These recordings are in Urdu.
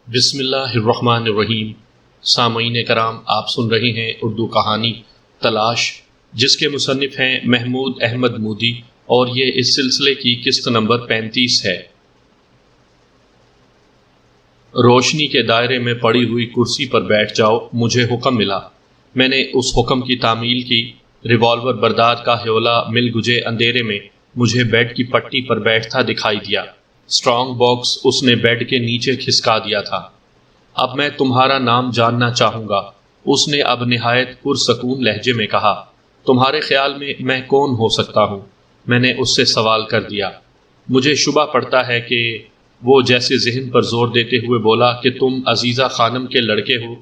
بسم اللہ الرحمن الرحیم۔ سامعین کرام، آپ سن رہے ہیں اردو کہانی تلاش، جس کے مصنف ہیں محمود احمد مودی، اور یہ اس سلسلے کی قسط نمبر 35 ہے۔ روشنی کے دائرے میں پڑی ہوئی کرسی پر بیٹھ جاؤ، مجھے حکم ملا۔ میں نے اس حکم کی تعمیل کی۔ ریوالور بردار کا ہیولا مل گجے اندھیرے میں مجھے بیڈ کی پٹی پر بیٹھتا دکھائی دیا۔ اسٹرانگ باکس اس نے بیڈ کے نیچے کھسکا دیا تھا۔ اب میں تمہارا نام جاننا چاہوں گا، اس نے اب نہایت پرسکون لہجے میں کہا۔ تمہارے خیال میں کون ہو سکتا ہوں؟ میں نے اس سے سوال کر دیا۔ مجھے شبہ پڑتا ہے کہ وہ جیسے ذہن پر زور دیتے ہوئے بولا کہ تم عزیزہ خانم کے لڑکے ہو،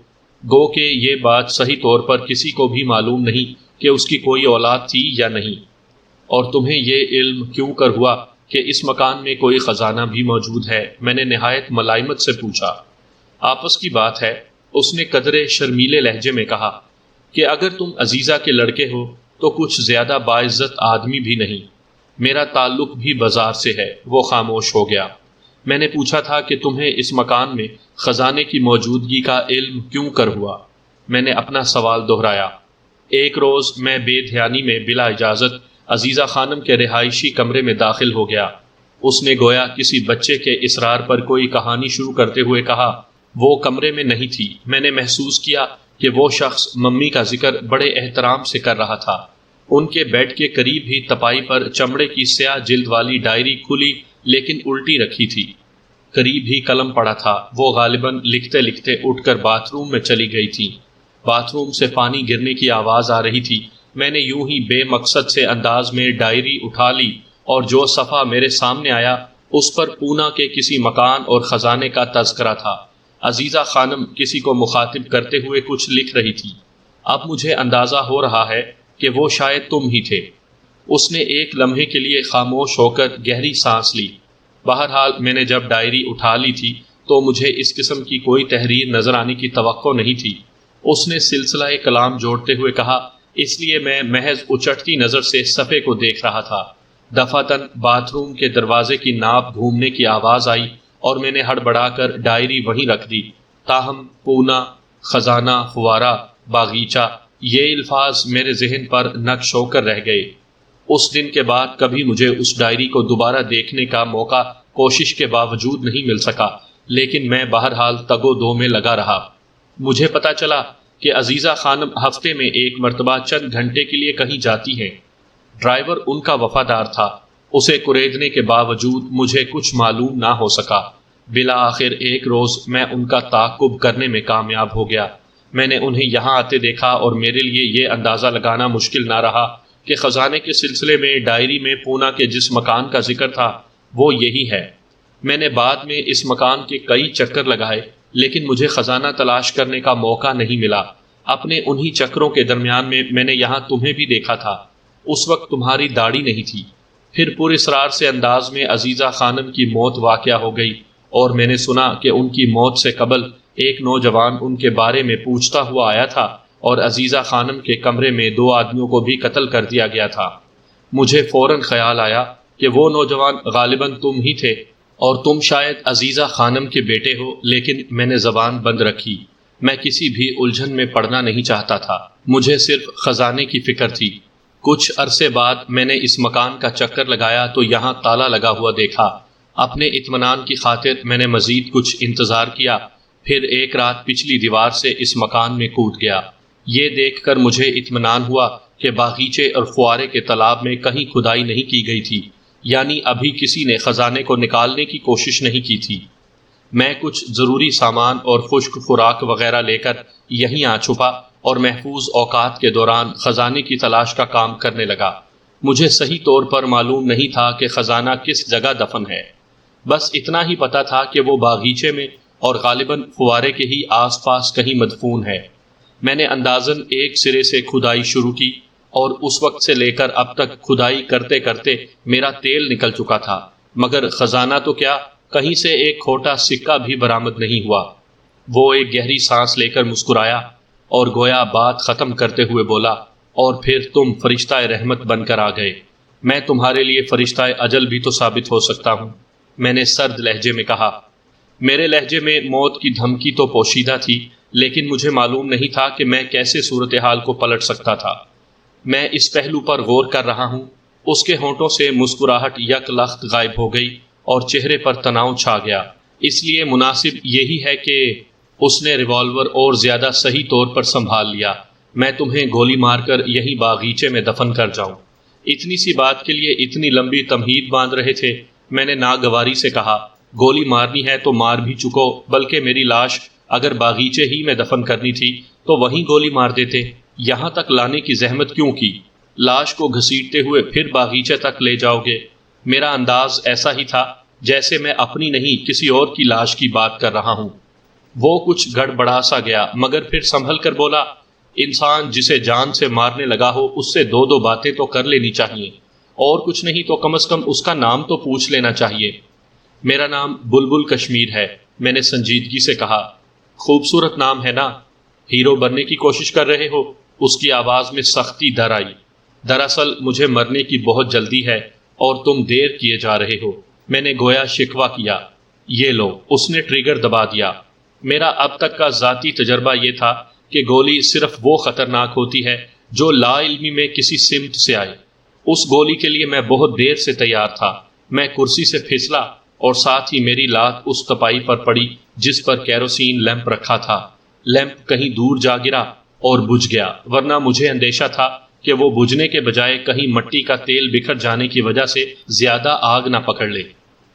گو کہ یہ بات صحیح طور پر کسی کو بھی معلوم نہیں کہ اس کی کوئی اولاد تھی یا نہیں، اور تمہیں یہ علم کیوں کر ہوا کہ اس مکان میں کوئی خزانہ بھی موجود ہے؟ میں نے نہایت ملائمت سے پوچھا۔ آپس کی بات ہے، اس نے قدرے شرمیلے لہجے میں کہا، کہ اگر تم عزیزہ کے لڑکے ہو تو کچھ زیادہ باعزت آدمی بھی نہیں، میرا تعلق بھی بازار سے ہے۔ وہ خاموش ہو گیا۔ میں نے پوچھا تھا کہ تمہیں اس مکان میں خزانے کی موجودگی کا علم کیوں کر ہوا؟ میں نے اپنا سوال دہرایا۔ ایک روز میں بے دھیانی میں بلا اجازت عزیزہ خانم کے رہائشی کمرے میں داخل ہو گیا۔ اس نے گویا کسی بچے کے اصرار پر کوئی کہانی شروع کرتے ہوئے کہا، وہ کمرے میں نہیں تھی۔ میں نے محسوس کیا کہ وہ شخص ممی کا ذکر بڑے احترام سے کر رہا تھا۔ ان کے بیڈ کے قریب ہی تپائی پر چمڑے کی سیاہ جلد والی ڈائری کھلی لیکن الٹی رکھی تھی۔ قریب ہی قلم پڑا تھا۔ وہ غالباً لکھتے لکھتے اٹھ کر باتھ روم میں چلی گئی تھی۔ باتھ روم سے پانی گرنے کی آواز آ رہی تھی۔ میں نے یوں ہی بے مقصد سے انداز میں ڈائری اٹھا لی، اور جو صفحہ میرے سامنے آیا اس پر پونا کے کسی مکان اور خزانے کا تذکرہ تھا۔ عزیزہ خانم کسی کو مخاطب کرتے ہوئے کچھ لکھ رہی تھی۔ اب مجھے اندازہ ہو رہا ہے کہ وہ شاید تم ہی تھے۔ اس نے ایک لمحے کے لیے خاموش ہو کر گہری سانس لی۔ بہرحال میں نے جب ڈائری اٹھا لی تھی تو مجھے اس قسم کی کوئی تحریر نظر آنے کی توقع نہیں تھی۔ اس نے سلسلہ کلام جوڑتے ہوئے کہا، اس لیے میں محض اچٹتی نظر سے صفحے کو دیکھ رہا تھا۔ دفعتاً باتھ روم کے دروازے کی ناپ گھومنے کی آواز آئی اور میں نے ہڑبڑا کر ڈائری وہیں رکھ دی۔ تاہم پونا، خزانہ، فوارہ، باغیچہ، یہ الفاظ میرے ذہن پر نقش ہو کر رہ گئے۔ اس دن کے بعد کبھی مجھے اس ڈائری کو دوبارہ دیکھنے کا موقع کوشش کے باوجود نہیں مل سکا، لیکن میں بہرحال تگ و دو میں لگا رہا۔ مجھے پتا چلا کہ عزیزہ خانم ہفتے میں ایک مرتبہ چند گھنٹے کے لیے کہیں جاتی ہیں۔ ڈرائیور ان کا وفادار تھا۔ اسے کریدنے کے باوجود مجھے کچھ معلوم نہ ہو سکا۔ بالآخر ایک روز میں ان کا تعاقب کرنے میں کامیاب ہو گیا۔ میں نے انہیں یہاں آتے دیکھا اور میرے لیے یہ اندازہ لگانا مشکل نہ رہا کہ خزانے کے سلسلے میں ڈائری میں پونا کے جس مکان کا ذکر تھا وہ یہی ہے۔ میں نے بعد میں اس مکان کے کئی چکر لگائے، لیکن مجھے خزانہ تلاش کرنے کا موقع نہیں ملا۔ اپنے انہی چکروں کے درمیان میں نے یہاں تمہیں بھی دیکھا تھا۔ اس وقت تمہاری داڑھی نہیں تھی۔ پھر پر اسرار سے انداز میں عزیزہ خانم کی موت واقع ہو گئی، اور میں نے سنا کہ ان کی موت سے قبل ایک نوجوان ان کے بارے میں پوچھتا ہوا آیا تھا، اور عزیزہ خانم کے کمرے میں 2 آدمیوں کو بھی قتل کر دیا گیا تھا۔ مجھے فوراً خیال آیا کہ وہ نوجوان غالباً تم ہی تھے، اور تم شاید عزیزہ خانم کے بیٹے ہو، لیکن میں نے زبان بند رکھی۔ میں کسی بھی الجھن میں پڑنا نہیں چاہتا تھا۔ مجھے صرف خزانے کی فکر تھی۔ کچھ عرصے بعد میں نے اس مکان کا چکر لگایا تو یہاں تالا لگا ہوا دیکھا۔ اپنے اطمینان کی خاطر میں نے مزید کچھ انتظار کیا، پھر ایک رات پچھلی دیوار سے اس مکان میں کود گیا۔ یہ دیکھ کر مجھے اطمینان ہوا کہ باغیچے اور فوارے کے تالاب میں کہیں کھدائی نہیں کی گئی تھی، یعنی ابھی کسی نے خزانے کو نکالنے کی کوشش نہیں کی تھی۔ میں کچھ ضروری سامان اور خشک خوراک وغیرہ لے کر یہیں آ چھپا اور محفوظ اوقات کے دوران خزانے کی تلاش کا کام کرنے لگا۔ مجھے صحیح طور پر معلوم نہیں تھا کہ خزانہ کس جگہ دفن ہے، بس اتنا ہی پتا تھا کہ وہ باغیچے میں اور غالباً فوارے کے ہی آس پاس کہیں مدفون ہے۔ میں نے اندازاً ایک سرے سے کھدائی شروع کی، اور اس وقت سے لے کر اب تک کھدائی کرتے کرتے میرا تیل نکل چکا تھا، مگر خزانہ تو کیا، کہیں سے ایک کھوٹا سکہ بھی برآمد نہیں ہوا۔ وہ ایک گہری سانس لے کر مسکرایا اور گویا بات ختم کرتے ہوئے بولا، اور پھر تم فرشتہ رحمت بن کر آ گئے۔ میں تمہارے لیے فرشتہ اجل بھی تو ثابت ہو سکتا ہوں، میں نے سرد لہجے میں کہا۔ میرے لہجے میں موت کی دھمکی تو پوشیدہ تھی، لیکن مجھے معلوم نہیں تھا کہ میں کیسے صورتحال کو پلٹ سکتا تھا۔ میں اس پہلو پر غور کر رہا ہوں۔ اس کے ہونٹوں سے مسکراہٹ یک لخت غائب ہو گئی اور چہرے پر تناؤ چھا گیا۔ اس لیے مناسب یہی ہے کہ اس نے ریوالور اور زیادہ صحیح طور پر سنبھال لیا۔ میں تمہیں گولی مار کر یہیں باغیچے میں دفن کر جاؤں۔ اتنی سی بات کے لیے اتنی لمبی تمہید باندھ رہے تھے۔ میں نے ناگواری سے کہا، گولی مارنی ہے تو مار بھی چکو، بلکہ میری لاش اگر باغیچے ہی میں دفن کرنی تھی تو وہیں گولی مار دیتے، یہاں تک لانے کی زحمت کیوں کی؟ لاش کو گھسیٹتے ہوئے پھر باغیچے تک لے جاؤ گے؟ میرا انداز ایسا ہی تھا جیسے میں اپنی نہیں کسی اور کی لاش کی بات کر رہا ہوں۔ وہ کچھ گڑبڑا سا گیا، مگر پھر سنبھل کر بولا، انسان جسے جان سے مارنے لگا ہو اس سے دو دو باتیں تو کر لینی چاہیے، اور کچھ نہیں تو کم از کم اس کا نام تو پوچھ لینا چاہیے۔ میرا نام بلبل کشمیر ہے، میں نے سنجیدگی سے کہا۔ خوبصورت نام ہے نا؟ ہیرو بننے کی کوشش کر رہے ہو؟ اس کی آواز میں سختی در آئی۔ دراصل مجھے مرنے کی بہت جلدی ہے اور تم دیر کیے جا رہے ہو، میں نے گویا شکوہ کیا۔ یہ لو، اس نے ٹریگر دبا دیا۔ میرا اب تک کا ذاتی تجربہ یہ تھا کہ گولی صرف وہ خطرناک ہوتی ہے جو لا علمی میں کسی سمت سے آئے۔ اس گولی کے لیے میں بہت دیر سے تیار تھا۔ میں کرسی سے پھسلا اور ساتھ ہی میری لات اس تپائی پر پڑی جس پر کیروسین لیمپ رکھا تھا۔ لیمپ کہیں دور جا گرا اور بجھ گیا، ورنہ مجھے اندیشہ تھا کہ وہ بجھنے کے بجائے کہیں مٹی کا تیل بکھر جانے کی وجہ سے زیادہ آگ نہ پکڑ لے۔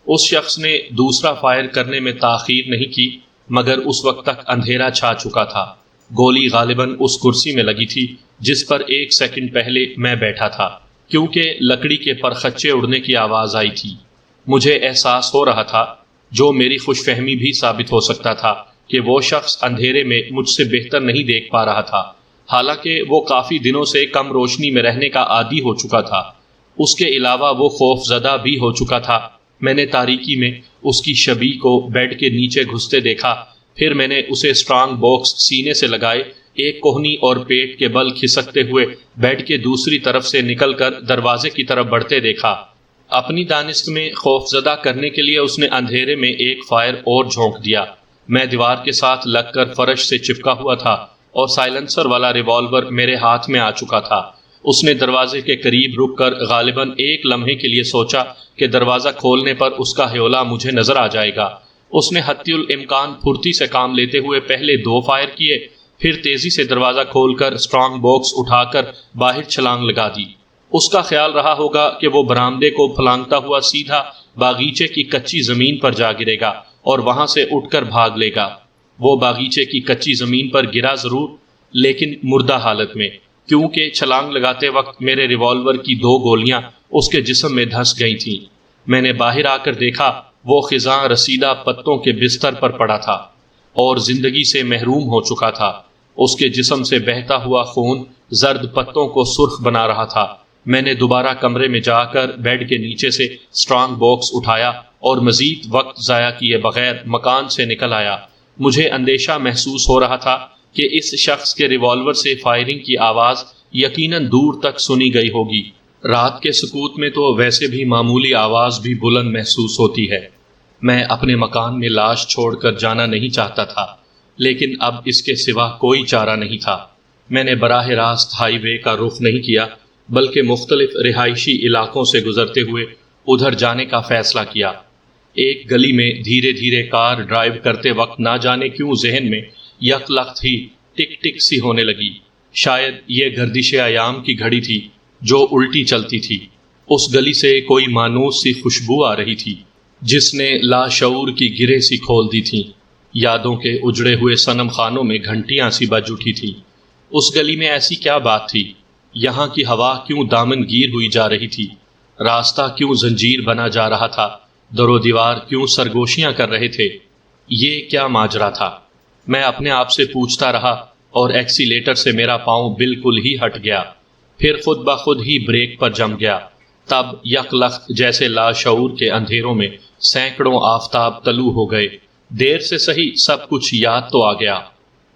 اس شخص نے دوسرا فائر کرنے میں تاخیر نہیں کی، مگر اس وقت تک اندھیرا چھا چکا تھا۔ گولی غالباً اس کرسی میں لگی تھی جس پر 1 سیکنڈ پہلے میں بیٹھا تھا، کیونکہ لکڑی کے پرخچے اڑنے کی آواز آئی تھی۔ مجھے احساس ہو رہا تھا، جو میری خوش فہمی بھی ثابت ہو سکتا تھا، کہ وہ شخص اندھیرے میں مجھ سے بہتر نہیں دیکھ پا رہا تھا، حالانکہ وہ کافی دنوں سے کم روشنی میں رہنے کا عادی ہو چکا تھا۔ اس کے علاوہ وہ خوف زدہ بھی ہو چکا تھا۔ میں نے تاریکی میں اس کی شبیہ کو بیڈ کے نیچے گھستے دیکھا، پھر میں نے اسے اسٹرانگ باکس سینے سے لگائے ایک کوہنی اور پیٹ کے بل کھسکتے ہوئے بیڈ کے دوسری طرف سے نکل کر دروازے کی طرف بڑھتے دیکھا۔ اپنی دانست میں خوف زدہ کرنے کے لیے اس نے اندھیرے میں ایک فائر اور جھونک دیا۔ میں دیوار کے ساتھ لگ کر فرش سے چپکا ہوا تھا اور سائلنسر والا ریوالور میرے ہاتھ میں آ چکا تھا۔ اس نے دروازے کے قریب رک کر غالباً ایک لمحے کے لیے سوچا کہ دروازہ کھولنے پر اس کا ہیولا مجھے نظر آ جائے گا۔ اس نے حتی الامکان پھرتی سے کام لیتے ہوئے پہلے 2 فائر کیے، پھر تیزی سے دروازہ کھول کر اسٹرانگ باکس اٹھا کر باہر چھلانگ لگا دی۔ اس کا خیال رہا ہوگا کہ وہ برآمدے کو پھلانگتا ہوا سیدھا باغیچے کی کچی زمین پر جا گرے گا اور وہاں سے اٹھ کر بھاگ لے گا۔ وہ باغیچے کی کچی زمین پر گرا ضرور، لیکن مردہ حالت میں، کیونکہ چھلانگ لگاتے وقت میرے ریوالور کی 2 گولیاں اس کے جسم میں دھس گئی تھیں۔ میں نے باہر آ کر دیکھا وہ خزاں رسیدہ پتوں کے بستر پر پڑا تھا اور زندگی سے محروم ہو چکا تھا۔ اس کے جسم سے بہتا ہوا خون زرد پتوں کو سرخ بنا رہا تھا۔ میں نے دوبارہ کمرے میں جا کر بیڈ کے نیچے سے اسٹرانگ باکس اٹھایا اور مزید وقت ضائع کیے بغیر مکان سے نکل آیا۔ مجھے اندیشہ محسوس ہو رہا تھا کہ اس شخص کے ریوالور سے فائرنگ کی آواز یقیناً دور تک سنی گئی ہوگی۔ رات کے سکوت میں تو ویسے بھی معمولی آواز بھی بلند محسوس ہوتی ہے۔ میں اپنے مکان میں لاش چھوڑ کر جانا نہیں چاہتا تھا، لیکن اب اس کے سوا کوئی چارہ نہیں تھا۔ میں نے براہ راست ہائی وے کا رخ نہیں کیا، بلکہ مختلف رہائشی علاقوں سے گزرتے ہوئے ادھر جانے کا فیصلہ کیا۔ ایک گلی میں دھیرے دھیرے کار ڈرائیو کرتے وقت نہ جانے کیوں ذہن میں یک لخت ہی ٹک ٹک سی ہونے لگی۔ شاید یہ گردش ایام کی گھڑی تھی جو الٹی چلتی تھی۔ اس گلی سے کوئی مانوس سی خوشبو آ رہی تھی جس نے لاشعور کی گرہ سی کھول دی تھی۔ یادوں کے اجڑے ہوئے صنم خانوں میں گھنٹیاں سی بج اٹھی تھی۔ اس گلی میں ایسی کیا بات تھی؟ یہاں کی ہوا کیوں دامن گیر ہوئی جا رہی تھی؟ راستہ کیوں زنجیر بنا جا رہا تھا؟ در و دیوار کیوں سرگوشیاں کر رہے تھے؟ یہ کیا ماجرا تھا؟ میں اپنے آپ سے پوچھتا رہا اور ایکسیلیٹر سے میرا پاؤں بالکل ہی ہٹ گیا، پھر خود بخود ہی بریک پر جم گیا۔ تب یک لخت جیسے لاشعور کے اندھیروں میں سینکڑوں آفتاب طلوع ہو گئے۔ دیر سے صحیح سب کچھ یاد تو آ گیا۔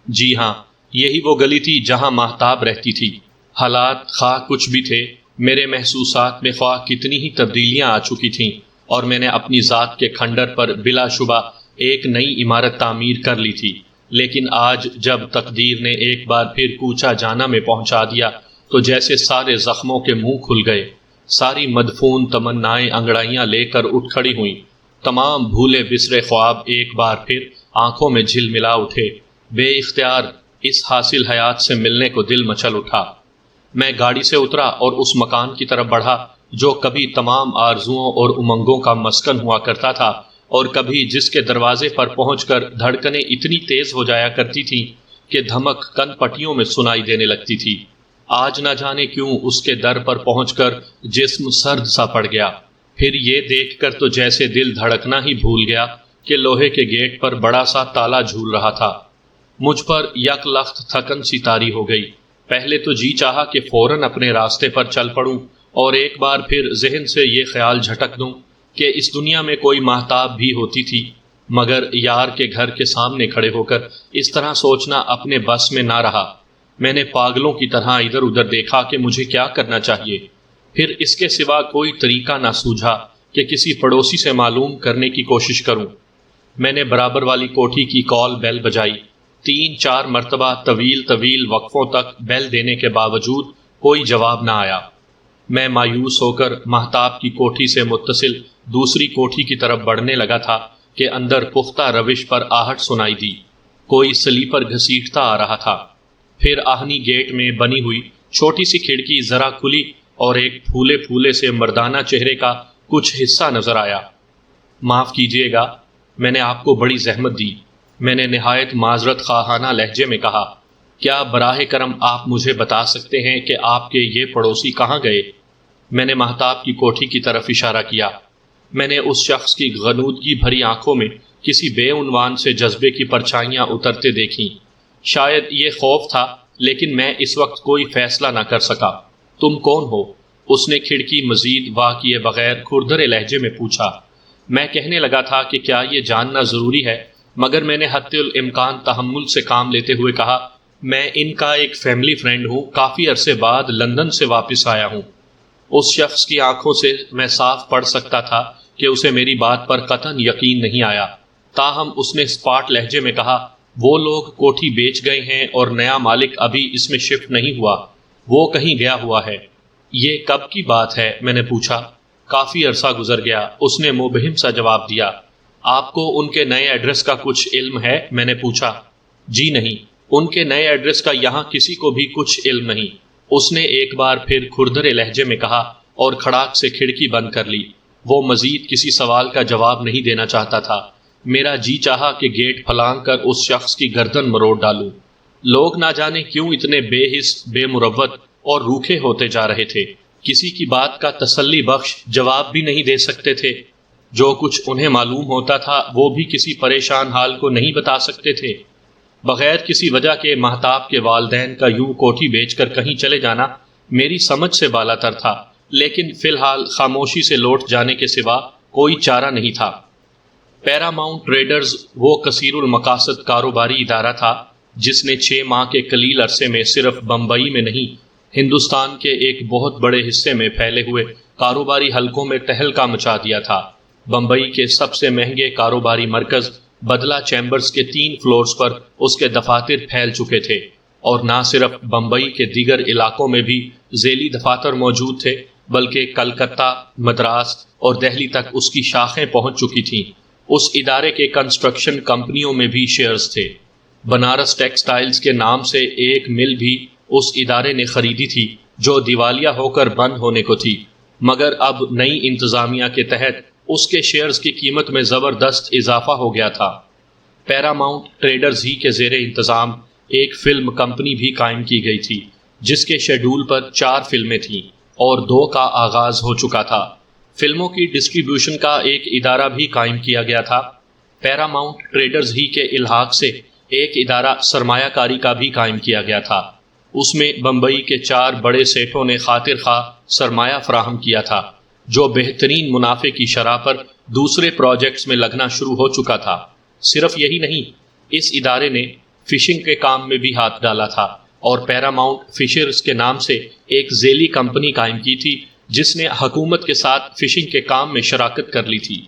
جی ہاں، یہی وہ گلی تھی جہاں ماہتاب رہتی تھی۔ حالات خواہ کچھ بھی تھے، میرے محسوسات میں خواہ کتنی ہی تبدیلیاں آ چکی تھیں، اور میں نے اپنی ذات کے کھنڈر پر بلا شبہ ایک نئی عمارت تعمیر کر لی تھی، لیکن آج جب تقدیر نے ایک بار پھر کوچہ جانا میں پہنچا دیا تو جیسے سارے زخموں کے منہ کھل گئے، ساری مدفون تمنائیں انگڑائیاں لے کر اٹھ کھڑی ہوئیں، تمام بھولے بسرے خواب ایک بار پھر آنکھوں میں جھلملا اٹھے، بے اختیار اس حاصل حیات سے ملنے کو دل مچل اٹھا۔ میں گاڑی سے اترا اور اس مکان کی طرف بڑھا جو کبھی تمام آرزوؤں اور امنگوں کا مسکن ہوا کرتا تھا، اور کبھی جس کے دروازے پر پہنچ کر دھڑکنیں اتنی تیز ہو جایا کرتی تھیں کہ دھمک کن پٹیوں میں سنائی دینے لگتی تھی۔ آج نہ جانے کیوں اس کے در پر پہنچ کر جسم سرد سا پڑ گیا، پھر یہ دیکھ کر تو جیسے دل دھڑکنا ہی بھول گیا کہ لوہے کے گیٹ پر بڑا سا تالا جھول رہا تھا۔ مجھ پر یک لخت تھکن سی طاری ہو گئی۔ پہلے تو جی چاہا کہ فوراً اپنے راستے پر چل پڑوں اور ایک بار پھر ذہن سے یہ خیال جھٹک دوں کہ اس دنیا میں کوئی ماہتاب بھی ہوتی تھی، مگر یار کے گھر کے سامنے کھڑے ہو کر اس طرح سوچنا اپنے بس میں نہ رہا۔ میں نے پاگلوں کی طرح ادھر ادھر دیکھا کہ مجھے کیا کرنا چاہیے، پھر اس کے سوا کوئی طریقہ نہ سوجھا کہ کسی پڑوسی سے معلوم کرنے کی کوشش کروں۔ میں نے برابر والی کوٹھی کی کال بیل بجائی، 3-4 مرتبہ طویل وقفوں تک بیل دینے کے باوجود کوئی جواب نہ آیا۔ میں مایوس ہو کر مہتاب کی کوٹھی سے متصل دوسری کوٹھی کی طرف بڑھنے لگا تھا کہ اندر پختہ روش پر آہٹ سنائی دی، کوئی سلیپر گھسیٹتا آ رہا تھا۔ پھر آہنی گیٹ میں بنی ہوئی چھوٹی سی کھڑکی ذرا کھلی اور ایک پھولے پھولے سے مردانہ چہرے کا کچھ حصہ نظر آیا۔ معاف کیجیے گا، میں نے آپ کو بڑی زحمت دی، میں نے نہایت معذرت خواہانہ لہجے میں کہا۔ کیا براہ کرم آپ مجھے بتا سکتے ہیں کہ آپ کے یہ پڑوسی کہاں گئے؟ میں نے مہتاب کی کوٹھی کی طرف اشارہ کیا۔ میں نے اس شخص کی غنودگی بھری آنکھوں میں کسی بے عنوان سے جذبے کی پرچھائیاں اترتے دیکھیں۔ شاید یہ خوف تھا، لیکن میں اس وقت کوئی فیصلہ نہ کر سکا۔ تم کون ہو؟ اس نے کھڑکی مزید واہ کیے بغیر کھردرے لہجے میں پوچھا۔ میں کہنے لگا تھا کہ کیا یہ جاننا ضروری ہے، مگر میں نے حتی الامکان تحمل سے کام لیتے ہوئے کہا، میں ان کا ایک فیملی فرینڈ ہوں، کافی عرصے بعد لندن سے واپس آیا ہوں۔ اس شخص کی آنکھوں سے میں صاف پڑھ سکتا تھا کہ اسے میری بات پر قطعاً یقین نہیں آیا، تاہم اس نے اسپاٹ لہجے میں کہا، وہ لوگ کوٹھی بیچ گئے ہیں اور نیا مالک ابھی اس میں شفٹ نہیں ہوا، وہ کہیں گیا ہوا ہے۔ یہ کب کی بات ہے؟ میں نے پوچھا۔ کافی عرصہ گزر گیا، اس نے مبہم سا جواب دیا۔ آپ کو ان کے نئے ایڈریس کا کچھ علم ہے؟ میں نے پوچھا۔ جی نہیں، ان کے نئے ایڈریس کا یہاں کسی کو بھی کچھ علم نہیں، اس نے ایک بار پھر کھردرے لہجے میں کہا اور کھڑاک سے کھڑکی بند کر لی۔ وہ مزید کسی سوال کا جواب نہیں دینا چاہتا تھا۔ میرا جی چاہا کہ گیٹ پھلانگ کر اس شخص کی گردن مروڑ ڈالوں۔ لوگ نہ جانے کیوں اتنے بے حس، بے مروت اور روکھے ہوتے جا رہے تھے، کسی کی بات کا تسلی بخش جواب بھی نہیں دے سکتے تھے۔ جو کچھ انہیں معلوم ہوتا تھا وہ بھی کسی پریشان حال کو نہیں بتا سکتے تھے۔ بغیر کسی وجہ کے مہتاب کے والدین کا یوں کوٹھی بیچ کر کہیں چلے جانا میری سمجھ سے بالا تر تھا، لیکن فی الحال خاموشی سے لوٹ جانے کے سوا کوئی چارہ نہیں تھا۔ پیراماؤنٹ ٹریڈرز وہ کثیر المقاصد کاروباری ادارہ تھا جس نے 6 ماہ کے قلیل عرصے میں صرف بمبئی میں نہیں، ہندوستان کے ایک بہت بڑے حصے میں پھیلے ہوئے کاروباری حلقوں میں تہلکہ مچا دیا تھا۔ بمبئی کے سب سے مہنگے کاروباری مرکز بدلہ چیمبرز کے 3 فلورز پر اس کے دفاتر پھیل چکے تھے، اور نہ صرف بمبئی کے دیگر علاقوں میں بھی ذیلی دفاتر موجود تھے، بلکہ کلکتہ، مدراس اور دہلی تک اس کی شاخیں پہنچ چکی تھیں۔ اس ادارے کے کنسٹرکشن کمپنیوں میں بھی شیئرز تھے۔ بنارس ٹیکسٹائلز کے نام سے ایک مل بھی اس ادارے نے خریدی تھی جو دیوالیہ ہو کر بند ہونے کو تھی، مگر اب نئی انتظامیہ کے تحت اس کے شیئرز کی قیمت میں زبردست اضافہ ہو گیا تھا۔ پیراماؤنٹ ٹریڈرز ہی کے زیر انتظام ایک فلم کمپنی بھی قائم کی گئی تھی جس کے شیڈول پر 4 فلمیں تھیں اور 2 کا آغاز ہو چکا تھا۔ فلموں کی ڈسٹریبیوشن کا ایک ادارہ بھی قائم کیا گیا تھا۔ پیراماؤنٹ ٹریڈرز ہی کے الحاق سے ایک ادارہ سرمایہ کاری کا بھی قائم کیا گیا تھا۔ اس میں بمبئی کے 4 بڑے سیٹوں نے خاطر خواہ سرمایہ فراہم کیا تھا جو بہترین منافع کی شرح پر دوسرے پروجیکٹس میں لگنا شروع ہو چکا تھا۔ صرف یہی نہیں، اس ادارے نے فشنگ کے کام میں بھی ہاتھ ڈالا تھا اور پیراماؤنٹ فشرز کے نام سے ایک ذیلی کمپنی قائم کی تھی جس نے حکومت کے ساتھ فشنگ کے کام میں شراکت کر لی تھی۔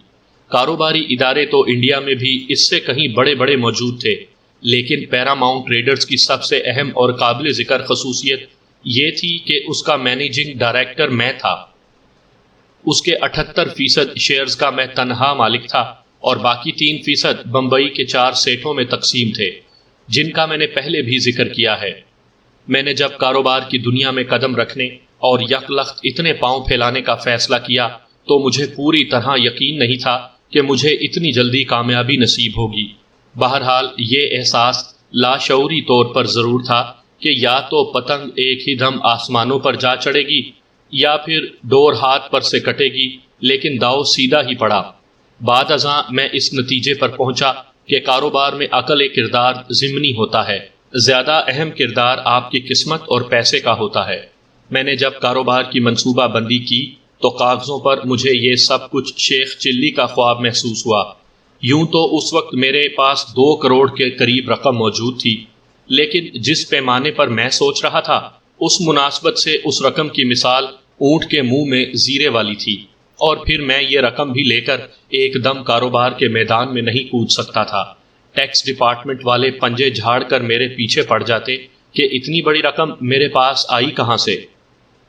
کاروباری ادارے تو انڈیا میں بھی اس سے کہیں بڑے بڑے موجود تھے، لیکن پیراماؤنٹ ٹریڈرز کی سب سے اہم اور قابل ذکر خصوصیت یہ تھی کہ اس کا مینیجنگ ڈائریکٹر میں تھا۔ اس کے 78% شیئرز کا میں تنہا مالک تھا اور باقی 3% بمبئی کے 4 سیٹوں میں تقسیم تھے، جن کا میں نے پہلے بھی ذکر کیا ہے۔ میں نے جب کاروبار کی دنیا میں قدم رکھنے اور یک لخت اتنے پاؤں پھیلانے کا فیصلہ کیا تو مجھے پوری طرح یقین نہیں تھا کہ مجھے اتنی جلدی کامیابی نصیب ہوگی۔ بہرحال یہ احساس لاشعوری طور پر ضرور تھا کہ یا تو پتنگ ایک ہی دم آسمانوں پر جا چڑھے گی یا پھر ڈور ہاتھ پر سے کٹے گی، لیکن داؤ سیدھا ہی پڑا۔ بعد ازاں میں اس نتیجے پر پہنچا کہ کاروبار میں عقل کردار ضمنی ہوتا ہے، زیادہ اہم کردار آپ کی قسمت اور پیسے کا ہوتا ہے۔ میں نے جب کاروبار کی منصوبہ بندی کی تو کاغذوں پر مجھے یہ سب کچھ شیخ چلی کا خواب محسوس ہوا۔ یوں تو اس وقت میرے پاس 2 کروڑ کے قریب رقم موجود تھی، لیکن جس پیمانے پر میں سوچ رہا تھا اس مناسبت سے اس رقم کی مثال اونٹ کے منہ میں زیرے والی تھی، اور پھر میں یہ رقم بھی لے کر ایک دم کاروبار کے میدان میں نہیں کود سکتا تھا۔ ٹیکس ڈپارٹمنٹ والے پنجے جھاڑ کر میرے پیچھے پڑ جاتے کہ اتنی بڑی رقم میرے پاس آئی کہاں سے۔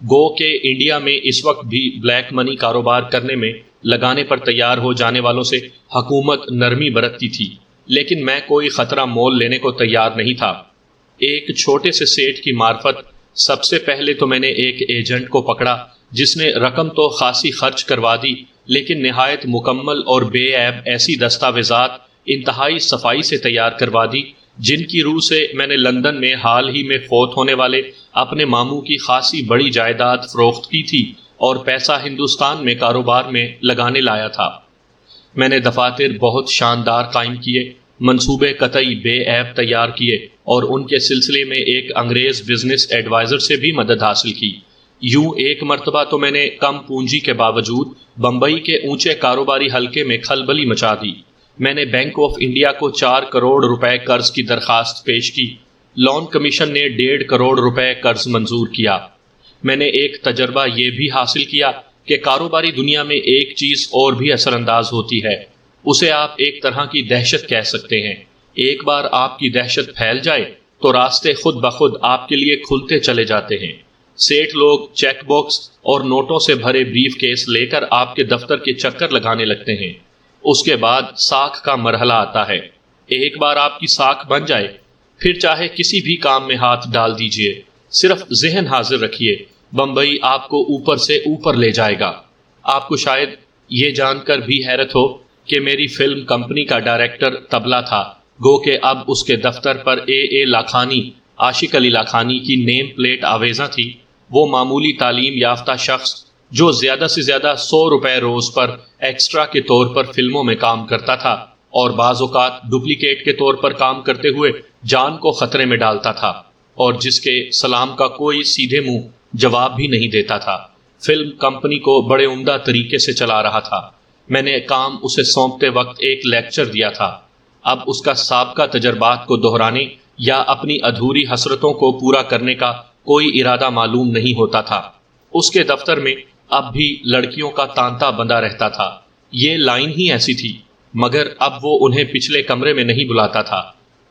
گو کہ انڈیا میں اس وقت بھی بلیک منی کاروبار کرنے میں لگانے پر تیار ہو جانے والوں سے حکومت نرمی برتتی تھی، لیکن میں کوئی خطرہ مول لینے کو تیار نہیں تھا۔ ایک چھوٹے سے سیٹ کی معرفت سب سے پہلے تو میں نے ایک ایجنٹ کو پکڑا جس نے رقم تو خاصی خرچ کروا دی، لیکن نہایت مکمل اور بے عیب ایسی دستاویزات انتہائی صفائی سے تیار کروا دی جن کی روح سے میں نے لندن میں حال ہی میں فوت ہونے والے اپنے ماموں کی خاصی بڑی جائیداد فروخت کی تھی اور پیسہ ہندوستان میں کاروبار میں لگانے لایا تھا۔ میں نے دفاتر بہت شاندار قائم کیے، منصوبے قطعی بے عیب تیار کیے اور ان کے سلسلے میں ایک انگریز بزنس ایڈوائزر سے بھی مدد حاصل کی۔ یوں ایک مرتبہ تو میں نے کم پونجی کے باوجود بمبئی کے اونچے کاروباری حلقے میں کھلبلی مچا دی۔ میں نے بینک آف انڈیا کو 4 کروڑ روپے قرض کی درخواست پیش کی۔ لون کمیشن نے 1.5 کروڑ روپے قرض منظور کیا۔ میں نے ایک تجربہ یہ بھی حاصل کیا کہ کاروباری دنیا میں ایک چیز اور بھی اثر انداز ہوتی ہے، اسے آپ ایک طرح کی دہشت کہہ سکتے ہیں۔ ایک بار آپ کی دہشت پھیل جائے تو راستے خود بخود آپ کے لیے کھلتے چلے جاتے ہیں۔ سیٹ لوگ چیک باکس اور نوٹوں سے بھرے بریف کیس لے کر آپ کے دفتر کے چکر لگانے لگتے ہیں۔ اس کے بعد ساکھ کا مرحلہ آتا ہے۔ ایک بار آپ کی ساکھ بن جائے پھر چاہے کسی بھی کام میں ہاتھ ڈال دیجئے، صرف ذہن حاضر رکھیے، بمبئی آپ کو اوپر سے اوپر لے جائے گا۔ آپ کو شاید یہ جان کر بھی حیرت ہو کہ میری فلم کمپنی کا ڈائریکٹر تبلا تھا، گو کہ اب اس کے دفتر پر اے لاکھانی، عاشق علی لاکھانی کی نیم پلیٹ آویزاں تھی۔ وہ معمولی تعلیم یافتہ شخص جو زیادہ سے زیادہ 100 روپے روز پر ایکسٹرا کے طور پر فلموں میں کام کرتا تھا اور بعض اوقات ڈپلیکیٹ کے طور پر کام کرتے ہوئے جان کو خطرے میں ڈالتا تھا، اور جس کے سلام کا کوئی سیدھے منہ جواب بھی نہیں دیتا تھا، فلم کمپنی کو بڑے عمدہ طریقے سے چلا رہا تھا۔ میں نے کام اسے سونپتے وقت ایک لیکچر دیا تھا۔ اب اس کا سابقہ تجربات کو دہرانے یا اپنی ادھوری حسرتوں کو پورا کرنے کا کوئی ارادہ معلوم نہیں ہوتا تھا۔ اس کے دفتر میں اب بھی لڑکیوں کا تانتا بندھا رہتا تھا، یہ لائن ہی ایسی تھی، مگر اب وہ انہیں پچھلے کمرے میں نہیں بلاتا تھا۔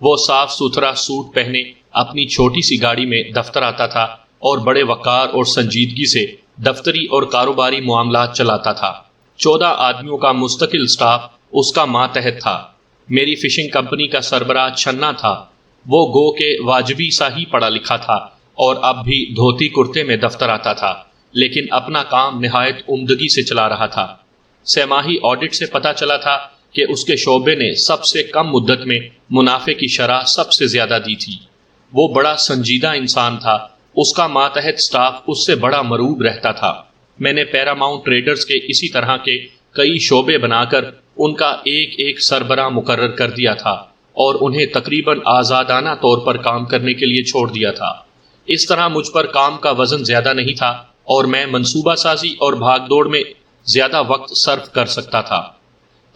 وہ صاف ستھرا سوٹ پہنے اپنی چھوٹی سی گاڑی میں دفتر آتا تھا اور بڑے وقار اور سنجیدگی سے دفتری اور کاروباری معاملات چلاتا تھا۔ 14 آدمیوں کا مستقل سٹاف اس کا ماتحت تھا۔ میری فشنگ کمپنی کا سربراہ چھنا تھا۔ وہ گو کہ واجبی سا ہی پڑھا لکھا تھا اور اب بھی دھوتی کرتے میں دفتر آتا تھا، لیکن اپنا کام نہایت عمدگی سے چلا رہا تھا۔ سہ ماہی آڈٹ سے پتہ چلا تھا کہ اس کے شعبے نے سب سے کم مدت میں منافع کی شرح سب سے زیادہ دی تھی۔ وہ بڑا سنجیدہ انسان تھا، اس کا ماتحت سٹاف اس سے بڑا مرعوب رہتا تھا۔ میں نے پیراماؤنٹ ٹریڈرز کے اسی طرح کے کئی شعبے بنا کر ان کا ایک ایک سربراہ مقرر کر دیا تھا اور انہیں تقریباً آزادانہ طور پر کام کرنے کے لیے چھوڑ دیا تھا۔ اس طرح مجھ پر کام کا وزن زیادہ نہیں تھا اور میں منصوبہ سازی اور بھاگ دوڑ میں زیادہ وقت صرف کر سکتا تھا۔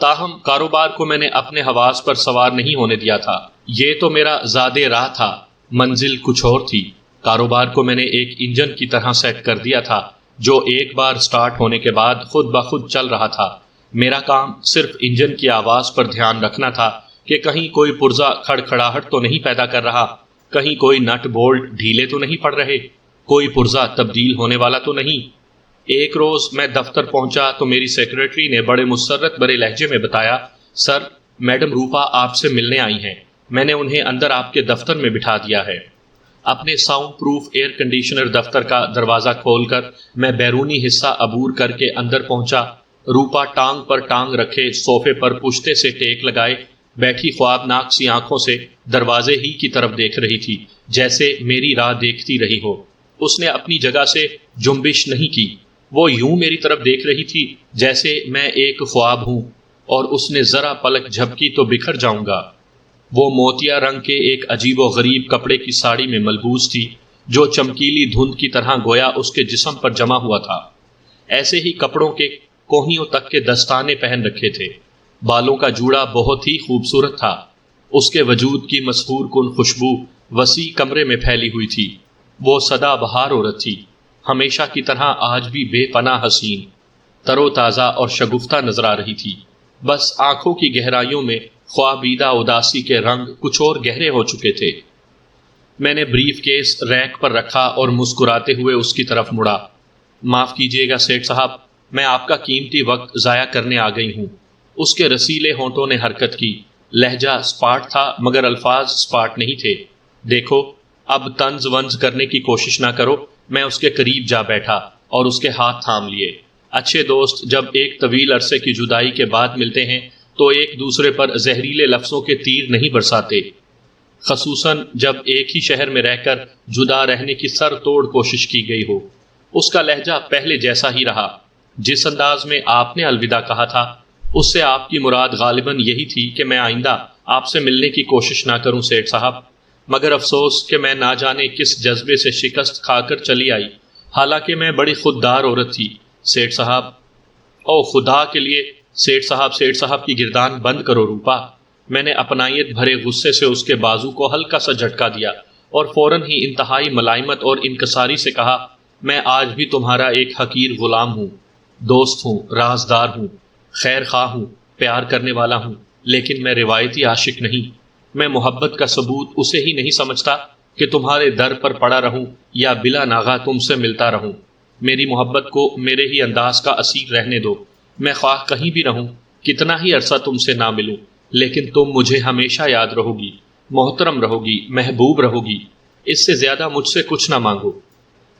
تاہم کاروبار کو میں نے اپنے حواس پر سوار نہیں ہونے دیا تھا۔ یہ تو میرا زادِ راہ تھا، منزل کچھ اور تھی۔ کاروبار کو میں نے ایک انجن کی طرح سیٹ کر دیا تھا جو ایک بار سٹارٹ ہونے کے بعد خود بخود چل رہا تھا۔ میرا کام صرف انجن کی آواز پر دھیان رکھنا تھا کہ کہیں کوئی پرزا کھڑکھڑاہٹ تو نہیں پیدا کر رہا، کہیں کوئی نٹ بولٹ ڈھیلے تو نہیں پڑ رہے، کوئی پرزا تبدیل ہونے والا تو نہیں۔ ایک روز میں دفتر پہنچا تو میری سیکرٹری نے بڑے مسرت بھرے لہجے میں بتایا، سر، میڈم روپا آپ سے ملنے آئی ہیں، میں نے انہیں اندر آپ کے دفتر میں بٹھا دیا ہے۔ اپنے ساؤنڈ پروف ایئر کنڈیشنر دفتر کا دروازہ کھول کر میں بیرونی حصہ عبور کر کے اندر پہنچا۔ روپا ٹانگ پر ٹانگ رکھے صوفے پر پشتے سے ٹیک لگائے بیٹھی خوابناک سی آنکھوں سے دروازے ہی کی طرف دیکھ رہی تھی، جیسے میری راہ دیکھتی رہی ہو۔ اس نے اپنی جگہ سے جنبش نہیں کی، وہ یوں میری طرف دیکھ رہی تھی جیسے میں ایک خواب ہوں، اور اس نے ذرا پلک جھپکی تو بکھر جاؤں گا۔ وہ موتیا رنگ کے ایک عجیب و غریب کپڑے کی ساڑی میں ملبوس تھی، جو چمکیلی دھند کی طرح گویا اس کے جسم پر جمع ہوا تھا۔ ایسے ہی کپڑوں کے کوہنیوں تک کے دستانے پہن رکھے تھے۔ بالوں کا جوڑا بہت ہی خوبصورت تھا۔ اس کے وجود کی مسحور کن خوشبو وسیع کمرے میں پھیلی ہوئی تھی۔ وہ سدا بہار عورت تھی، ہمیشہ کی طرح آج بھی بے پناہ حسین، تر و تازہ اور شگفتہ نظر آ رہی تھی۔ بس آنکھوں کی گہرائیوں میں خوابیدہ اداسی کے رنگ کچھ اور گہرے ہو چکے تھے۔ میں نے بریف کیس ریک پر رکھا اور مسکراتے ہوئے اس کی طرف مڑا۔ معاف کیجیے گا سیٹھ صاحب، میں آپ کا قیمتی وقت ضائع کرنے آ گئی ہوں۔ اس کے رسیلے ہونٹوں نے حرکت کی، لہجہ سپاٹ تھا مگر الفاظ سپاٹ نہیں تھے۔ دیکھو، اب طنز ونز کرنے کی کوشش نہ کرو۔ میں اس کے قریب جا بیٹھا اور اس کے ہاتھ تھام لیے۔ اچھے دوست جب ایک طویل عرصے کی جدائی کے بعد ملتے ہیں تو ایک دوسرے پر زہریلے لفظوں کے تیر نہیں برساتے، خصوصاً جب ایک ہی شہر میں رہ کر جدا رہنے کی سر توڑ کوشش کی گئی ہو۔ اس کا لہجہ پہلے جیسا ہی رہا۔ جس انداز میں آپ نے الوداع کہا تھا، اس سے آپ کی مراد غالباً یہی تھی کہ میں آئندہ آپ سے ملنے کی کوشش نہ کروں سیٹھ صاحب، مگر افسوس کہ میں نہ جانے کس جذبے سے شکست کھا کر چلی آئی، حالانکہ میں بڑی خوددار عورت تھی سیٹھ صاحب۔ او خدا کے لیے سیٹھ صاحب کی گردان بند کرو روپا۔ میں نے اپنائیت بھرے غصے سے اس کے بازو کو ہلکا سا جھٹکا دیا اور فوراً ہی انتہائی ملائمت اور انکساری سے کہا، میں آج بھی تمہارا ایک حقیر غلام ہوں، دوست ہوں، رازدار ہوں، خیر خواہ ہوں، پیار کرنے والا ہوں، لیکن میں روایتی عاشق نہیں۔ میں محبت کا ثبوت اسے ہی نہیں سمجھتا کہ تمہارے در پر پڑا رہوں یا بلا ناغہ تم سے ملتا رہوں۔ میری محبت کو میرے ہی انداز کا اسیر رہنے دو۔ میں خواہ کہیں بھی رہوں، کتنا ہی عرصہ تم سے نہ ملوں، لیکن تم مجھے ہمیشہ یاد رہو گی، محترم رہو گی، محبوب رہو گی۔ اس سے زیادہ مجھ سے کچھ نہ مانگو۔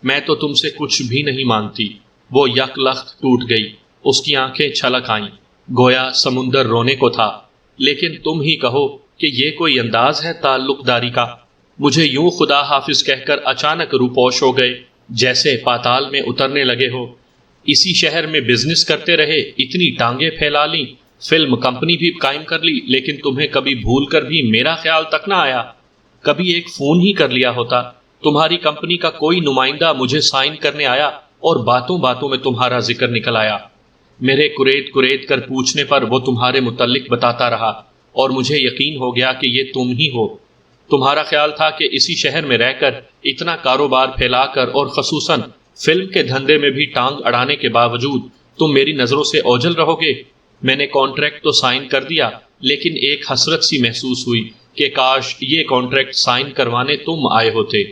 میں تو تم سے کچھ بھی نہیں مانگتی۔ وہ یک لخت ٹوٹ گئی، اس کی آنکھیں چھلک آئیں، گویا سمندر رونے کو تھا۔ لیکن تم ہی کہو کہ یہ کوئی انداز ہے تعلق داری کا؟ مجھے یوں خدا حافظ کہہ کر اچانک روپوش ہو گئے، جیسے پاتال میں اترنے لگے ہو۔ اسی شہر میں بزنس کرتے رہے، اتنی ٹانگیں پھیلا لیں، فلم کمپنی بھی قائم کر لی، لیکن تمہیں کبھی بھول کر بھی میرا خیال تک نہ آیا۔ کبھی ایک فون ہی کر لیا ہوتا۔ تمہاری کمپنی کا کوئی نمائندہ مجھے سائن کرنے آیا اور باتوں باتوں میں تمہارا ذکر نکل آیا۔ میرے کریت کر پوچھنے پر وہ تمہارے متعلق بتاتا رہا اور مجھے یقین ہو گیا کہ یہ تم ہی ہو۔ تمہارا خیال تھا کہ اسی شہر میں رہ کر اتنا کاروبار پھیلا کر اور خصوصاً فلم کے دھندے میں بھی ٹانگ اڑانے کے باوجود تم میری نظروں سے اوجھل رہو گے۔ میں نے کانٹریکٹ تو سائن کر دیا، لیکن ایک حسرت سی محسوس ہوئی کہ کاش یہ کانٹریکٹ سائن کروانے تم آئے ہوتے۔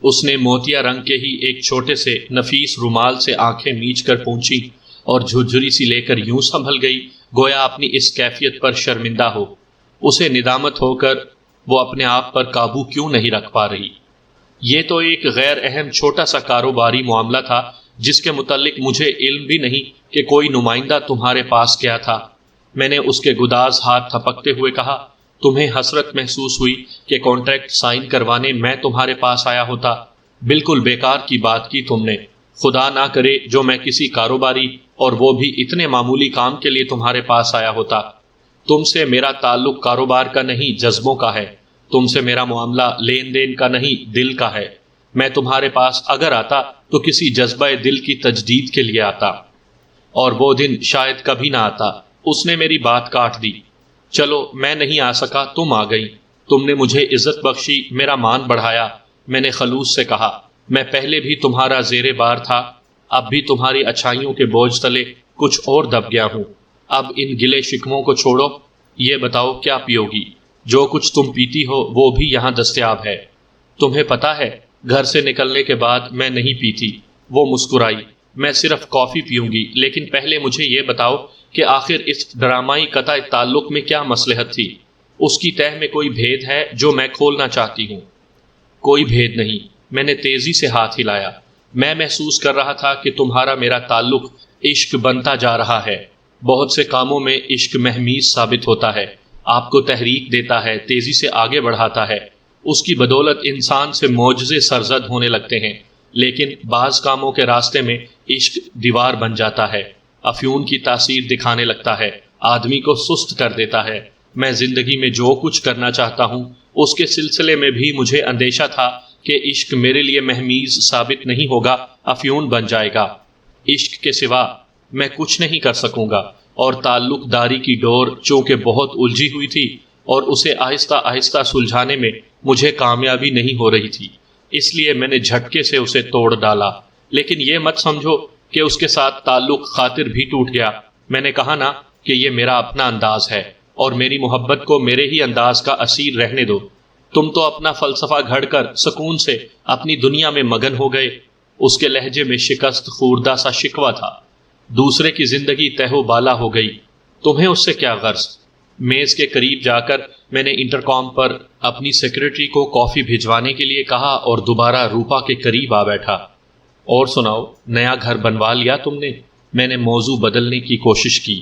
اس نے موتیا رنگ کے ہی ایک چھوٹے سے نفیس رومال سے آنکھیں میچ کر پہنچی اور جھرجھری سی لے کر یوں سنبھل گئی گویا اپنی اس کیفیت پر شرمندہ ہو۔ اسے ندامت ہو کر وہ اپنے آپ پر قابو کیوں نہیں رکھ پا رہی۔ یہ تو ایک غیر اہم چھوٹا سا کاروباری معاملہ تھا جس کے متعلق مجھے علم بھی نہیں کہ کوئی نمائندہ تمہارے پاس گیا تھا۔ میں نے اس کے گداز ہاتھ تھپکتے ہوئے کہا، تمہیں حسرت محسوس ہوئی کہ کانٹریکٹ سائن کروانے میں تمہارے پاس آیا ہوتا؟ بالکل بیکار کی بات کی تم نے۔ خدا نہ کرے جو میں کسی کاروباری اور وہ بھی اتنے معمولی کام کے لیے تمہارے پاس آیا ہوتا۔ تم سے میرا تعلق کاروبار کا نہیں، جذبوں کا ہے۔ تم سے میرا معاملہ لین دین کا نہیں، دل کا ہے۔ میں تمہارے پاس اگر آتا تو کسی جذبہ دل کی تجدید کے لیے آتا، اور وہ دن شاید کبھی نہ آتا۔ اس نے میری بات کاٹ دی۔ چلو میں نہیں آ سکا، تم آ گئی۔ تم نے مجھے عزت بخشی، میرا مان بڑھایا۔ میں نے خلوص سے کہا، میں پہلے بھی تمہارا زیر بار تھا، اب بھی تمہاری اچھائیوں کے بوجھ تلے کچھ اور دب گیا ہوں۔ اب ان گلے شکووں کو چھوڑو، یہ بتاؤ کیا پیو گی؟ جو کچھ تم پیتی ہو وہ بھی یہاں دستیاب ہے۔ تمہیں پتا ہے گھر سے نکلنے کے بعد میں نہیں پیتی۔ وہ مسکرائی۔ میں صرف کافی پیوں گی، لیکن پہلے مجھے یہ بتاؤ کہ آخر اس ڈرامائی قطع تعلق میں کیا مصلحت تھی؟ اس کی تہ میں کوئی بھید ہے جو میں کھولنا چاہتی ہوں؟ کوئی بھید نہیں، میں نے تیزی سے ہاتھ ہلایا۔ میں محسوس کر رہا تھا کہ تمہارا میرا تعلق عشق بنتا جا رہا ہے۔ بہت سے کاموں میں عشق مہمیز ثابت ہوتا ہے، آپ کو تحریک دیتا ہے، تیزی سے آگے بڑھاتا ہے۔ اس کی بدولت انسان سے معجزے سرزد ہونے لگتے ہیں، لیکن بعض کاموں کے راستے میں عشق دیوار بن جاتا ہے، افیون کی تاثیر دکھانے لگتا ہے، آدمی کو سست کر دیتا ہے۔ میں زندگی میں جو کچھ کرنا چاہتا ہوں اس کے سلسلے میں بھی مجھے اندیشہ تھا کہ عشق میرے لیے مہمیز ثابت نہیں ہوگا، افیون بن جائے گا۔ عشق کے سوا میں کچھ نہیں کر سکوں گا، اور تعلق داری کی ڈور چونکہ بہت الجھی ہوئی تھی اور اسے آہستہ آہستہ سلجھانے میں مجھے کامیابی نہیں ہو رہی تھی، اس لیے میں نے جھٹکے سے اسے توڑ ڈالا۔ لیکن یہ مت سمجھو کہ اس کے ساتھ تعلق خاطر بھی ٹوٹ گیا۔ میں نے کہا نا کہ یہ میرا اپنا انداز ہے، اور میری محبت کو میرے ہی انداز کا اسیر رہنے دو۔ تم تو اپنا فلسفہ گھڑ کر سکون سے اپنی دنیا میں مگن ہو گئے۔ اس کے لہجے میں شکست خوردہ سا شکوہ تھا۔ دوسرے کی زندگی تہ و بالا ہو گئی، تمہیں اس سے کیا غرض؟ میز کے قریب جا کر میں نے انٹرکام پر اپنی سیکرٹری کو کافی بھجوانے کے لیے کہا اور دوبارہ روپا کے قریب آ بیٹھا۔ اور سناؤ، نیا گھر بنوا لیا تم نے؟ میں نے موضوع بدلنے کی کوشش کی۔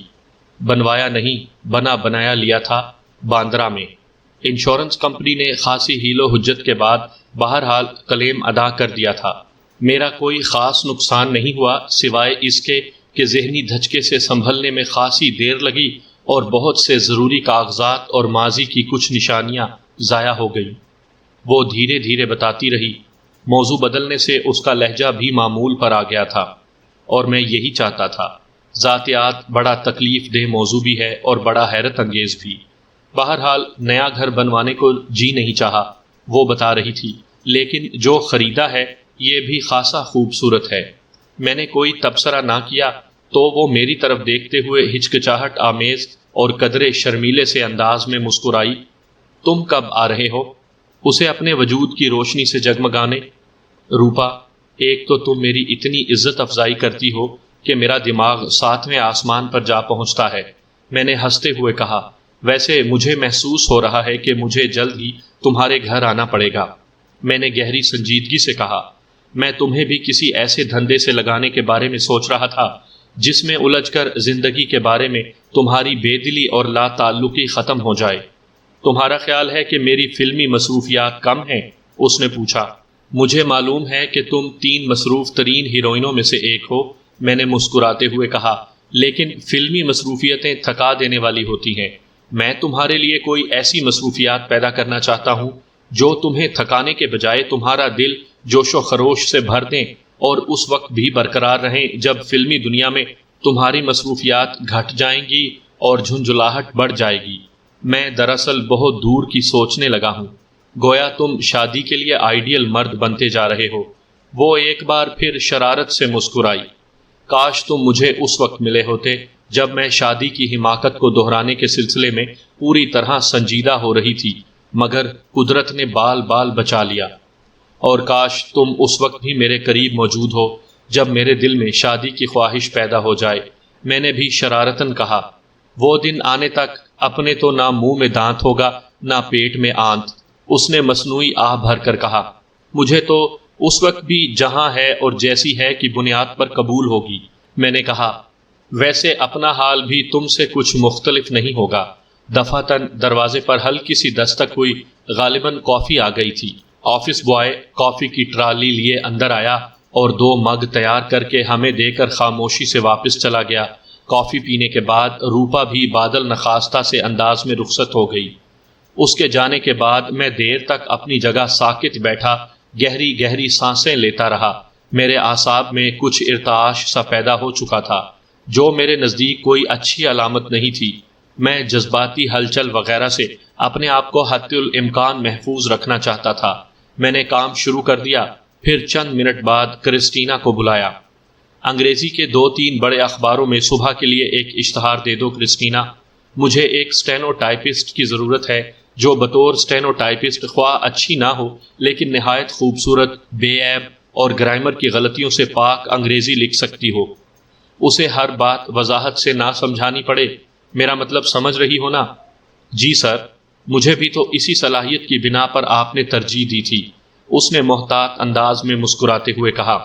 بنوایا نہیں، بنا بنایا لیا تھا، باندرا میں۔ انشورنس کمپنی نے خاصی حیل و حجت کے بعد بہرحال کلیم ادا کر دیا تھا۔ میرا کوئی خاص نقصان نہیں ہوا، سوائے اس کے کہ ذہنی دھچکے سے سنبھلنے میں خاصی دیر لگی اور بہت سے ضروری کاغذات اور ماضی کی کچھ نشانیاں ضائع ہو گئیں۔ وہ دھیرے دھیرے بتاتی رہی۔ موضوع بدلنے سے اس کا لہجہ بھی معمول پر آ گیا تھا، اور میں یہی چاہتا تھا۔ ذاتیات بڑا تکلیف دہ موضوع بھی ہے اور بڑا حیرت انگیز بھی۔ بہرحال نیا گھر بنوانے کو جی نہیں چاہا، وہ بتا رہی تھی، لیکن جو خریدا ہے یہ بھی خاصا خوبصورت ہے۔ میں نے کوئی تبصرہ نہ کیا تو وہ میری طرف دیکھتے ہوئے ہچکچاہٹ آمیز اور قدرے شرمیلے سے انداز میں مسکرائی۔ تم کب آ رہے ہو؟ اسے اپنے وجود کی روشنی سے جگمگانے۔ روپا، ایک تو تم میری اتنی عزت افزائی کرتی ہو کہ میرا دماغ 7ویں آسمان پر جا پہنچتا ہے، میں نے ہنستے ہوئے کہا۔ ویسے مجھے محسوس ہو رہا ہے کہ مجھے جلد ہی تمہارے گھر آنا پڑے گا، میں نے گہری سنجیدگی سے کہا۔ میں تمہیں بھی کسی ایسے دھندے سے لگانے کے بارے میں سوچ رہا تھا جس میں الجھ کر زندگی کے بارے میں تمہاری بے دلی اور لا تعلقی ختم ہو جائے۔ تمہارا خیال ہے کہ میری فلمی مصروفیات کم ہیں؟ اس نے پوچھا۔ مجھے معلوم ہے کہ تم 3 مصروف ترین ہیروئنوں میں سے ایک ہو، میں نے مسکراتے ہوئے کہا، لیکن فلمی مصروفیتیں تھکا دینے والی ہوتی ہیں۔ میں تمہارے لیے کوئی ایسی مصروفیات پیدا کرنا چاہتا ہوں جو تمہیں تھکانے کے بجائے تمہارا دل جوش و خروش سے بھر دیں، اور اس وقت بھی برقرار رہیں جب فلمی دنیا میں تمہاری مصروفیات گھٹ جائیں گی اور جھنجھلاہٹ بڑھ جائے گی۔ میں دراصل بہت دور کی سوچنے لگا ہوں، گویا تم شادی کے لیے آئیڈیل مرد بنتے جا رہے ہو۔ وہ ایک بار پھر شرارت سے مسکرائی۔ کاش تم مجھے اس وقت ملے ہوتے جب میں شادی کی حماقت کو دہرانے کے سلسلے میں پوری طرح سنجیدہ ہو رہی تھی، مگر قدرت نے بال بال بچا لیا۔ اور کاش تم اس وقت بھی میرے قریب موجود ہو جب میرے دل میں شادی کی خواہش پیدا ہو جائے، میں نے بھی شرارتاً کہا۔ وہ دن آنے تک اپنے تو نہ منہ میں دانت ہوگا نہ پیٹ میں آنت، اس نے مصنوعی آہ بھر کر کہا۔ مجھے تو اس وقت بھی جہاں ہے اور جیسی ہے کی بنیاد پر قبول ہوگی، میں نے کہا۔ ویسے اپنا حال بھی تم سے کچھ مختلف نہیں ہوگا۔ دفعتاً دروازے پر ہلکی سی دستک ہوئی، غالباً کافی آ گئی تھی۔ آفس بوائے کافی کی ٹرالی لیے اندر آیا اور 2 مگ تیار کر کے ہمیں دے کر خاموشی سے واپس چلا گیا۔ کافی پینے کے بعد روپا بھی بادل نخواستہ سے انداز میں رخصت ہو گئی۔ اس کے جانے کے بعد میں دیر تک اپنی جگہ ساکت بیٹھا گہری گہری سانسیں لیتا رہا۔ میرے اعصاب میں کچھ ارتعاش سا پیدا ہو چکا تھا، جو میرے نزدیک کوئی اچھی علامت نہیں تھی۔ میں جذباتی ہلچل وغیرہ سے اپنے آپ کو حد الامکان محفوظ رکھنا چاہتا تھا۔ میں نے کام شروع کر دیا، پھر چند منٹ بعد کرسٹینا کو بلایا۔ انگریزی کے 2-3 بڑے اخباروں میں صبح کے لیے ایک اشتہار دے دو کرسٹینا. مجھے ایک اسٹینو ٹائپسٹ کی ضرورت ہے جو بطور اسٹینو ٹائپسٹ خواہ اچھی نہ ہو لیکن نہایت خوبصورت، بے عیب اور گرامر کی غلطیوں سے پاک انگریزی لکھ سکتی ہو. اسے ہر بات وضاحت سے نہ سمجھانی پڑے. میرا مطلب سمجھ رہی ہو نا؟ جی سر، مجھے بھی تو اسی صلاحیت کی بنا پر آپ نے ترجیح دی تھی، اس نے محتاط انداز میں مسکراتے ہوئے کہا.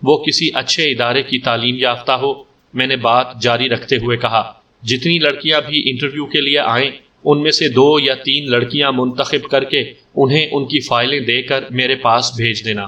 وہ کسی اچھے ادارے کی تعلیم یافتہ ہو، میں نے بات جاری رکھتے ہوئے کہا. جتنی لڑکیاں بھی انٹرویو کے لیے آئیں ان میں سے 2 یا 3 لڑکیاں منتخب کر کے انہیں ان کی فائلیں دے کر میرے پاس بھیج دینا.